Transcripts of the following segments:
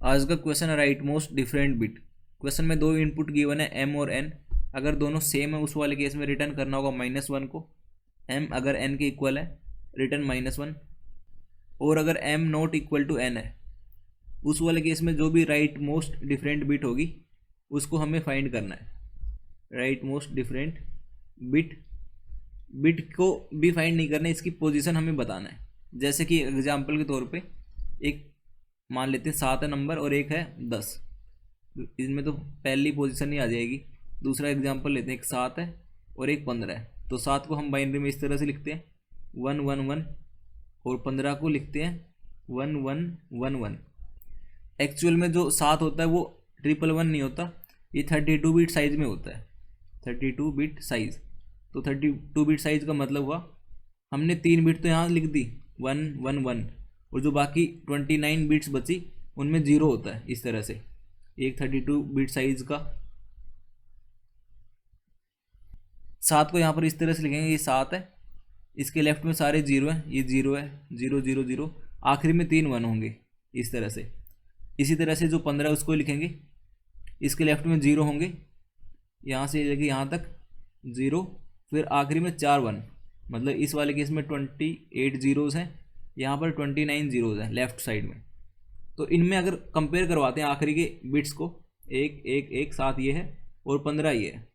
आज का क्वेश्चन है right most different bit. Question में दो इनपुट गिवन है m और n। अगर दोनों सेम है उस वाले केस में रिटर्न करना होगा -1 को। m अगर n के इक्वल है रिटर्न -1, और अगर m not equal to n है उस वाले केस में जो भी राइट मोस्ट डिफरेंट बिट होगी उसको हमें फाइंड करना है। राइट मोस्ट डिफरेंट बिट को भी फाइंड नहीं करना है, इसकी पोजीशन हमें बताना है। जैसे कि एग्जांपल के तौर पे एक मान लेते हैं 7 है नंबर और एक है 10, इसमें तो पहली पोजीशन ही आ जाएगी। दूसरा एग्जांपल लेते हैं, एक 7 है और एक 15 है। तो 7 को हम बाइनरी में इस तरह से लिखते हैं 1 1 1 और 15 को लिखते हैं 1 1 1 1। एक्चुअल में जो 7 होता है वो 111 नहीं होता, ये 32 बिट साइज में होता है, 32 बिट साइज। तो 32 बिट साइज का मतलब हुआ हमने 3 बिट तो यहाँ लिख दी 1 1 1, और जो बाकी 29 बिट्स बची उनमें 0 होता है। इस तरह से एक 32 बिट साइज का 7 को यहाँ पर इस तरह से लिखेंगे, ये 7 है, इसके लेफ्ट में सारे 0 हैं, ये 0 है 0 0 0, आखिरी में 3 1 होंगे इस तरह से। इसी तरह से जो 15 उसको लिखेंगे, इसके लेफ्ट में 0 होंगे, यहाँ से लेके यहाँ तक 0, फिर आखिरी में 4 1, मतलब इस वाले केस में 28 जीरोज़ हैं, यहाँ पर 29 जीरोज़ हैं लेफ्ट साइड में। तो इनमें अगर कंपेयर करवाते हैं आखिरी के बिट्स को, 1 1 1 7 ये है और 15 ये है।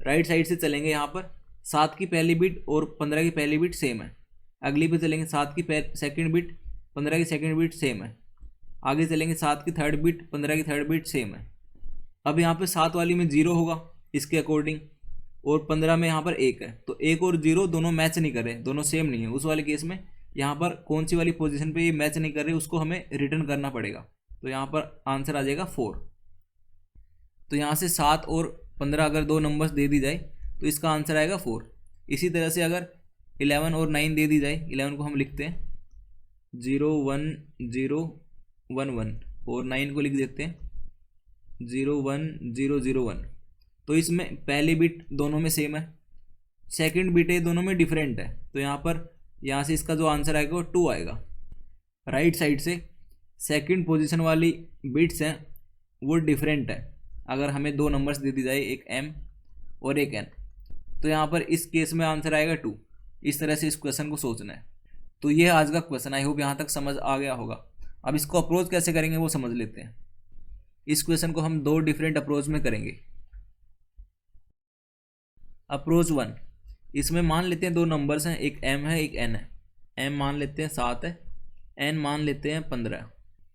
राइट साइड से चलेंगे, यहाँ पर 7 की पहली बिट और 15 की पहली बिट सेम है। अगली पे चलेंगे 7 की सेकंड बिट 15 की सेकंड बिट सेम है। आगे चलेंगे 7 की थर्ड बिट 15 की थर्ड बिट सेम है। अब यहाँ पे 7 वाली में 0 होगा इसके अकॉर्डिंग, और 15 में यहाँ पर 1 है, तो 1 और 0 दोनों मैच नहीं कर रहे, दोनों सेम नहीं है। उस वाले केस में यहाँ पर कौन सी वाली पोजीशन पे ये मैच नहीं कर रहे उसको हमें रिटर्न करना पड़ेगा। तो यहाँ पर आंसर आ जाएगा 4। तो यहाँ से 7 और 15 अगर दो नंबर्स दे दी जाए तो इसका आंसर आएगा 4। इसी तरह से अगर 11 और 9 दे दी जाए, 11 को हम लिखते हैं 0 1 0 1 1 और 9 को लिख देते हैं 0 1 0 0 1। तो इसमें पहली बिट दोनों में सेम है, सेकंड बिट है दोनों में डिफरेंट है, तो यहाँ से इसका जो आंसर आएगा वो 2 आएगा। राइट साइड से सेकंड पोजीशन वाली बिट्स हैं वो डिफरेंट है। अगर हमें दो नंबर्स दे दी जाए, एक m और एक n, तो यहाँ पर इस केस में आंसर आएगा 2। इस तरह से इस क्वेश्चन को सोचना है। तो ये आज का क्वेश्चन, आई होप यहाँ तक समझ आ गया होगा। अब इसको अप्रोच कैसे करेंगे वो समझ लेते हैं। इस क्वेश्चन को हम दो डिफरेंट अप्रोच में करेंगे। अप्रोच 1, इसमें मान लेते हैं दो नंबर्स हैं, एक m है एक n है। m मान लेते हैं 7 है, n मान लेते हैं 15।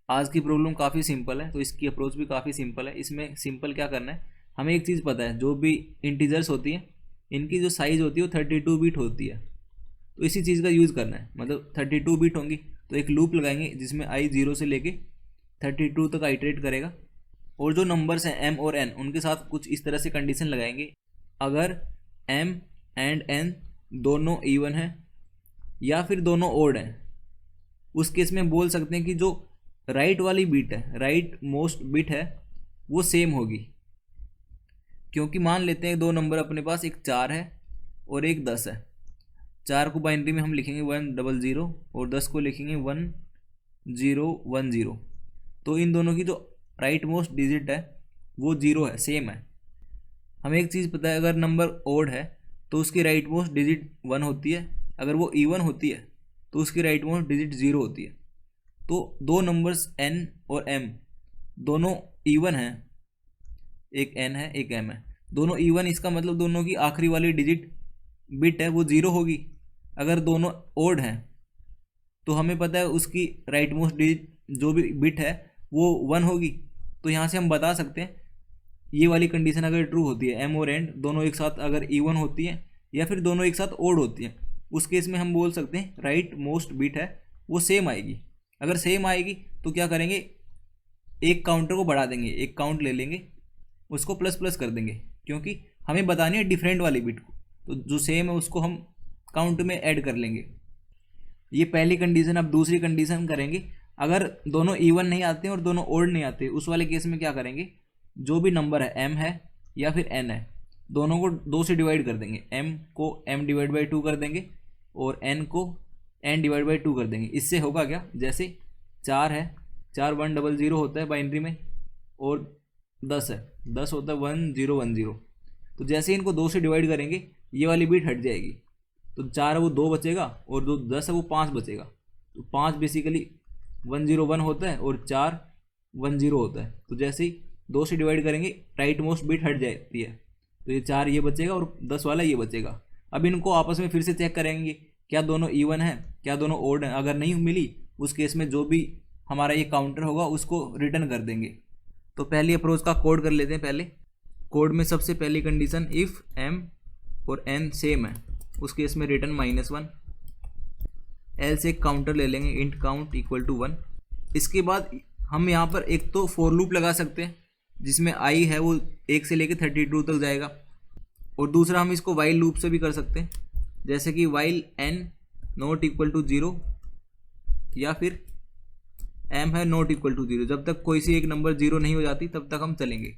आज की प्रॉब्लम काफ़ी सिंपल है तो इसकी अप्रोच भी काफ़ी सिंपल है। इसमें सिंपल क्या करना है, हमें एक चीज़ पता है, जो भी इंटीजर्स होती हैं इनकी जो साइज़ होती है वो 32 बिट होती है। तो इसी चीज़ का यूज़ करना है, मतलब 32 बिट होंगी तो एक लूप लगाएंगे जिसमें i 0 से लेके 32 तक आइटरेट करेगा, और जो नंबर्स हैं m और n उनके साथ कुछ इस तरह से कंडीशन लगाएंगे। अगर m एंड n दोनों इवन हैं या फिर दोनों ओड हैं, उस केस में बोल सकते हैं कि जो राइट वाली बिट है, राइट मोस्ट बिट है, वो सेम होगी। क्योंकि मान लेते हैं दो नंबर अपने पास, एक 4 है और एक 10 है। 4 को बाइनरी में हम लिखेंगे 1 0 0 और 10 को लिखेंगे 1 0 1 0। तो इन दोनों की जो राइट मोस्ट डिजिट है वो 0 है, सेम है। हमें एक चीज़ पता है, अगर नंबर ओड है तो उसकी राइट मोस्ट डिजिट 1 होती है, अगर वो इवन होती है तो उसकी राइट मोस्ट डिजिट 0 होती है। तो दो नंबर्स n और m दोनों इवन हैं, एक n है एक m है, दोनों इवन, इसका मतलब दोनों की आखिरी वाली डिजिट बिट है वो 0 होगी। अगर दोनों ओड हैं तो हमें पता है उसकी राइट मोस्ट डिजिट जो भी बिट है वो 1 होगी। तो यहाँ से हम बता सकते हैं ये वाली कंडीशन अगर ट्रू होती है, m और n दोनों एक साथ अगर इवन होती है या फिर दोनों एक साथ ओड होती हैं, उस केस में हम बोल सकते हैं राइट मोस्ट बिट है वो सेम आएगी। अगर सेम आएगी तो क्या करेंगे, एक काउंटर को बढ़ा देंगे, एक काउंट ले लेंगे उसको प्लस प्लस कर देंगे, क्योंकि हमें बतानी है डिफरेंट वाली बिट को, तो जो सेम है उसको हम काउंट में ऐड कर लेंगे। ये पहली कंडीशन। अब दूसरी कंडीशन करेंगे, अगर दोनों इवन नहीं आते और दोनों ओड नहीं आते, उस वाले केस में क्या करेंगे, जो भी नंबर है m है या फिर n है, दोनों को 2 से डिवाइड कर देंगे। m को m डिवाइड बाई 2 कर देंगे और n को n डिवाइड बाई 2 कर देंगे। इससे होगा क्या, जैसे 4 है 4 100 होता है बाइनरी में, और 10 है, 10 होता है 1010। तो जैसे इनको 2 से डिवाइड करेंगे ये वाली बीट हट जाएगी, तो 4 है वो 2 बचेगा, और जो 10 है वो 5 बचेगा। तो 5 बेसिकली 101 होता है और 4 10 होता है। तो जैसे ही 2 से डिवाइड करेंगे राइट मोस्ट बीट हट जाती है, तो ये 4 ये बचेगा और 10 वाला ये बचेगा। अब इनको आपस में फिर से चेक करेंगे क्या दोनों इवन है, क्या दोनों ओड हैं। अगर नहीं मिली उस केस में जो भी हमारा ये काउंटर होगा उसको रिटर्न कर देंगे। तो पहली अप्रोच का कोड कर लेते हैं। पहले कोड में सबसे पहली कंडीशन इफ़ m और n सेम है उस केस में रिटर्न -1, एल्स एक काउंटर ले लेंगे इंट काउंट इक्वल टू 1। इसके बाद हम यहाँ पर एक तो फॉर लूप लगा सकते हैं जिसमें i है वो 1 से लेकर 32 तक जाएगा, और दूसरा हम इसको वाइल लूप से भी कर सकते हैं, जैसे कि while n not equal to 0 या फिर m है नॉट इक्वल टू 0। जब तक कोई सी एक नंबर 0 नहीं हो जाती तब तक हम चलेंगे।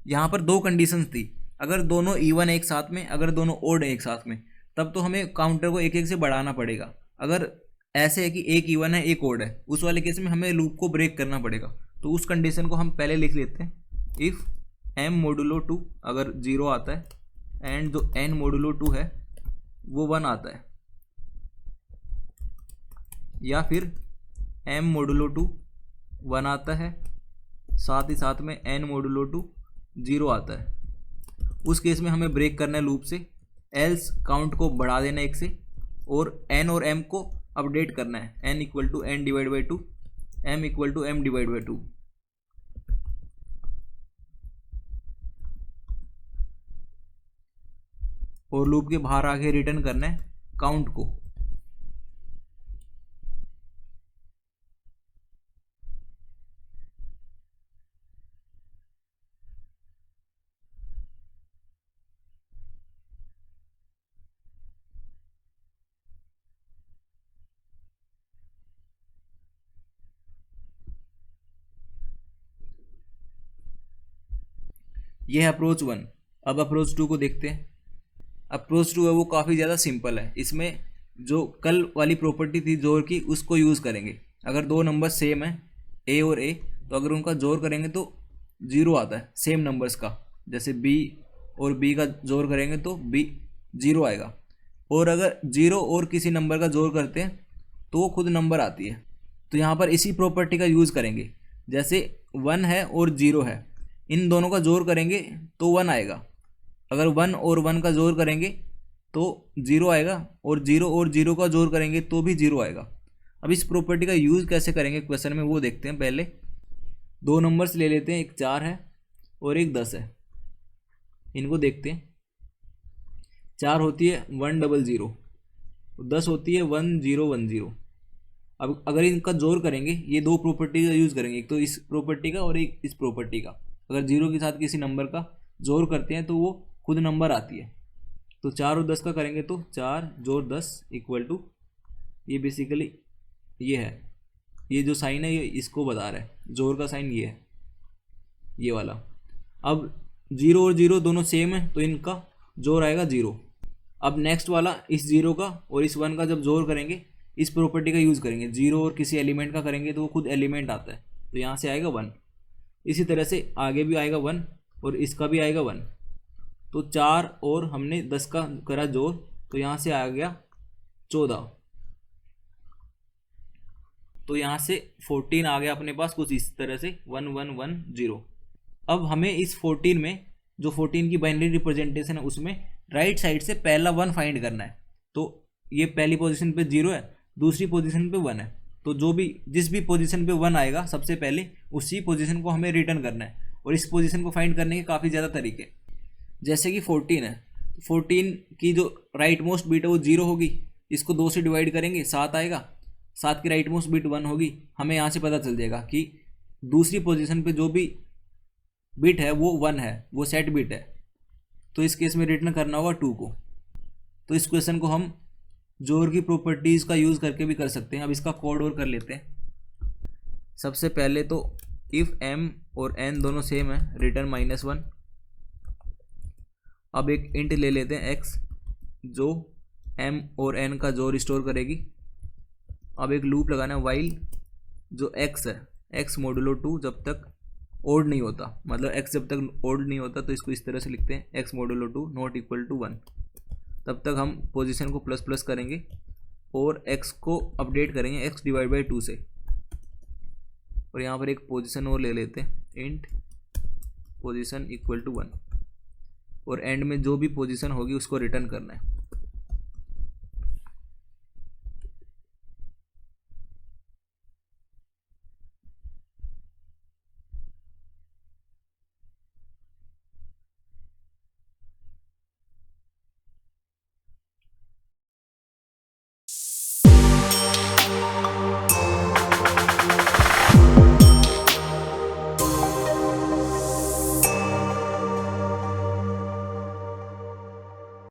यहाँ पर 2 कंडीशंस थी, अगर दोनों इवन एक साथ में, अगर दोनों ओड एक साथ में, तब तो हमें काउंटर को एक एक से बढ़ाना पड़ेगा। अगर ऐसे है कि एक इवन है एक ओड है, उस वाले केस में हमें लूप को ब्रेक करना पड़ेगा। तो उस कंडीशन को हम पहले लिख लेते हैं, इफ़ m मोडुलो 2 अगर 0 आता है एंड जो n मोडुलो 2 है वो 1 आता है, या फिर m मोडुलो 2 1 आता है साथ ही साथ में n मोडुलो 2 0 आता है। उस केस में हमें ब्रेक करना है लूप से, एल्स काउंट को बढ़ा देना 1 से, और n और m को अपडेट करना है, n equal to n divide by 2, m equal to m divide by 2। और लूप के बाहर आके रिटर्न करना है काउंट को। ये है अप्रोच 1। अब अप्रोच 2 को देखते हैं। अप्रोच 2 है वो काफ़ी ज़्यादा सिंपल है। इसमें जो कल वाली प्रॉपर्टी थी जोड़ की उसको यूज़ करेंगे। अगर 2 नंबर सेम है a और a, तो अगर उनका जोड़ करेंगे तो 0 आता है सेम नंबर्स का। जैसे b और b का जोड़ करेंगे तो b 0 आएगा, और अगर 0 और किसी नंबर का जोड़ करते हैं तो वो खुद नंबर आती है। तो यहाँ पर इसी प्रॉपर्टी का यूज़ करेंगे। जैसे 1 है और 0 है, इन दोनों का जोड़ करेंगे तो 1 आएगा। अगर 1 और 1 का जोड़ करेंगे तो 0 आएगा, और 0 का जोड़ करेंगे तो भी 0 आएगा। अब इस प्रॉपर्टी का यूज़ कैसे करेंगे क्वेश्चन में वो देखते हैं। पहले 2 नंबर्स ले लेते हैं, एक 4 है और एक 10 है। इनको देखते हैं। 4 होती है 100, 10 होती है 1010। अब अगर इनका जोड़ करेंगे, ये 2 प्रॉपर्टी का यूज़ करेंगे, एक तो इस प्रॉपर्टी का और एक इस प्रॉपर्टी का। अगर 0 के साथ किसी नंबर का जोड़ करते हैं तो वो खुद नंबर आती है। तो 4 और 10 का करेंगे तो 4 जोड़ 10 इक्वल टू, ये बेसिकली ये है, ये जो साइन है ये इसको बता रहा है, जोड़ का साइन ये है, ये वाला। अब 0 और 0 दोनों सेम है तो इनका जोड़ आएगा 0। अब नेक्स्ट वाला इस 0 का और इस 1 का जब जोड़ करेंगे इस प्रॉपर्टी का यूज़ करेंगे। 0 और किसी एलिमेंट का करेंगे तो वो खुद एलिमेंट आता है, तो यहाँ से आएगा 1। इसी तरह से आगे भी आएगा 1 और इसका भी आएगा 1। तो 4 और हमने 10 का करा जोड़, तो यहाँ से आ गया 14। तो यहाँ से 14 आ गया अपने पास, कुछ इस तरह से 1110। अब हमें इस 14 में जो 14 की बाइनरी रिप्रेजेंटेशन है उसमें राइट साइड से पहला 1 फाइंड करना है। तो ये पहली पोजीशन पे 0 है, दूसरी पोजीशन पे 1 है, तो जो भी जिस भी पोजीशन पे 1 आएगा सबसे पहले उसी पोजीशन को हमें रिटर्न करना है। और इस पोजीशन को फाइंड करने के काफ़ी ज़्यादा तरीके, जैसे कि 14 है, 14 की जो राइट मोस्ट बिट है वो 0 होगी, इसको 2 से डिवाइड करेंगे 7 आएगा, 7 की राइट मोस्ट बिट 1 होगी। हमें यहाँ से पता चल जाएगा कि दूसरी पोजीशन पे जो भी बिट है वो 1 है, वो सेट बिट है, तो इस केस में रिटर्न करना होगा 2 को। तो इस क्वेश्चन को हम जोड़ की प्रॉपर्टीज़ का यूज़ करके भी कर सकते हैं। अब इसका कोड और कर लेते हैं। सबसे पहले तो इफ़ m और n दोनों सेम है रिटर्न -1। अब एक इंट ले लेते हैं x जो m और n का जोड़ स्टोर करेगी। अब एक लूप लगाना है वाइल जो x है, x मोडुलो 2 जब तक ओड नहीं होता, मतलब x जब तक ओड नहीं होता तो इसको इस तरह से लिखते हैं x modulo 2 not equal to 1, तब तक हम पोजीशन को प्लस प्लस करेंगे और x को अपडेट करेंगे x डिवाइड बाई 2 से। और यहाँ पर एक पोजीशन और ले लेते हैं, इंट पोजीशन इक्वल टू 1, और एंड में जो भी पोजीशन होगी उसको रिटर्न करना है।